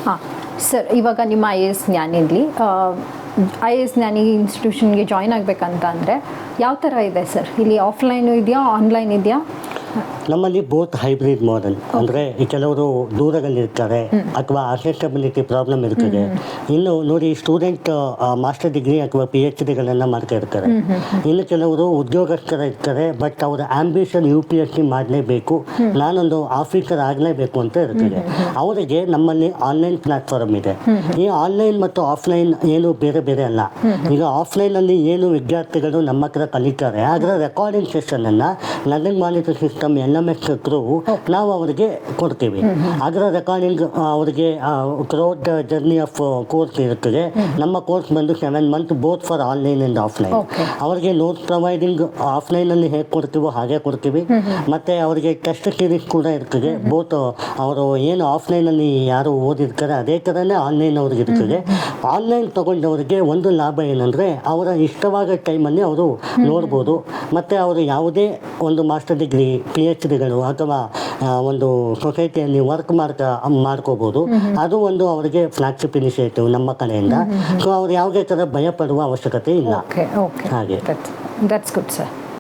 ಹಾಂ ಸರ್, ಇವಾಗ ನಿಮ್ಮ IAS ಜ್ಞಾನಿಲಿ IAS ಜ್ಞಾನಿ ಇನ್ಸ್ಟಿಟ್ಯೂಷನ್ಗೆ ಜಾಯ್ನ್ ಆಗಬೇಕಂತ ಅಂದರೆ ಯಾವ ಥರ ಇದೆ ಸರ್? ಇಲ್ಲಿ ಆಫ್ಲೈನು ಇದೆಯಾ, ಆನ್ಲೈನ್ ಇದೆಯಾ? ನಮ್ಮಲ್ಲಿ ಬೋತ್ ಹೈಬ್ರಿಡ್ ಮಾಡೆಲ್, ಅಂದರೆ ಕೆಲವರು ದೂರದಲ್ಲಿರ್ತಾರೆ ಅಥವಾ ಅಕ್ಸೆಸಿಬಿಲಿಟಿ ಪ್ರಾಬ್ಲಮ್ ಇರ್ತದೆ. ಇನ್ನು ನೋಡಿ, ಸ್ಟೂಡೆಂಟ್ ಮಾಸ್ಟರ್ ಡಿಗ್ರಿ ಅಥವಾ PhDಗಳನ್ನು ಮಾಡ್ತಾ ಇರ್ತಾರೆ. ಇನ್ನು ಕೆಲವರು ಉದ್ಯೋಗಸ್ಥರ ಇರ್ತಾರೆ, ಬಟ್ ಅವರ ಆಂಬಿಷನ್ UPSC ಮಾಡಲೇಬೇಕು, ನಾನೊಂದು ಆಫೀಸರ್ ಆಗಲೇಬೇಕು ಅಂತ ಇರ್ತದೆ. ಅವರಿಗೆ ನಮ್ಮಲ್ಲಿ ಆನ್ಲೈನ್ ಪ್ಲಾಟ್ಫಾರ್ಮ್ ಇದೆ. ಈ ಆನ್ಲೈನ್ ಮತ್ತು ಆಫ್ಲೈನ್ ಏನು ಬೇರೆ ಬೇರೆ ಅಲ್ಲ. ಈಗ ಆಫ್ಲೈನಲ್ಲಿ ಏನು ವಿದ್ಯಾರ್ಥಿಗಳು ನಮ್ಮ ಹತ್ರ ಕಲಿತಾರೆ, ಅದರ ರೆಕಾರ್ಡಿಂಗ್ ಸೆಷನನ್ನು learning monitor system LMS through ನಾವು ಅವರಿಗೆ ಕೊಡ್ತೀವಿ. ಅದರ ರೆಕಾರ್ಡಿಂಗ್ ಅವರಿಗೆ throughout the journey of course ಇರುತ್ತದೆ. ನಮ್ಮ ಕೋರ್ಸ್ ಬಂದು 7 month both for online and offline. ಅವರಿಗೆ ನೋಟ್ಸ್ ಪ್ರೊವೈಡಿಂಗ್ ಆಫ್ಲೈನಲ್ಲಿ ಹೇಗೆ ಕೊಡ್ತೀವೋ ಹಾಗೆ ಕೊಡ್ತೀವಿ. ಮತ್ತು ಅವರಿಗೆ ಟೆಸ್ಟ್ ಸೀರೀಸ್ ಕೂಡ ಇರ್ತದೆ. ಬೋತ್ ಅವರು ಏನು ಆಫ್ಲೈನಲ್ಲಿ ಯಾರು ಓದಿರ್ತಾರೆ ಅದೇ ಥರನೇ ಆನ್ಲೈನ್ ಅವ್ರಿಗೆ ಇರ್ತದೆ. ಆನ್ಲೈನ್ ತೊಗೊಂಡವರಿಗೆ ಒಂದು ಲಾಭ ಏನಂದರೆ, ಅವರ ಇಷ್ಟವಾದ ಟೈಮಲ್ಲಿ ಅವರು ನೋಡ್ಬೋದು. ಮತ್ತು ಅವರು ಯಾವುದೇ ಒಂದು ಮಾಸ್ಟರ್ ಡಿಗ್ರಿ, PhDಗಳು ಅಥವಾ ಒಂದು ಸೊಸೈಟಿಯಲ್ಲಿ ವರ್ಕ್ ಮಾಡ್ಕೋಬೋದು. ಅದು ಒಂದು ಅವರಿಗೆ ಫ್ಲಾಗ್ಶಿಪ್ ಇನಿಷಿಯೇಟಿವ್ ನಮ್ಮ ಕಡೆಯಿಂದ. ಸೊ ಅವ್ರು ಯಾವುದೇ ಥರ ಭಯ ಪಡುವ ಅವಶ್ಯಕತೆ ಇಲ್ಲ. ಓಕೆ, ಹಾಗೆ ದಟ್ಸ್ ಗುಡ್ ಸರ್.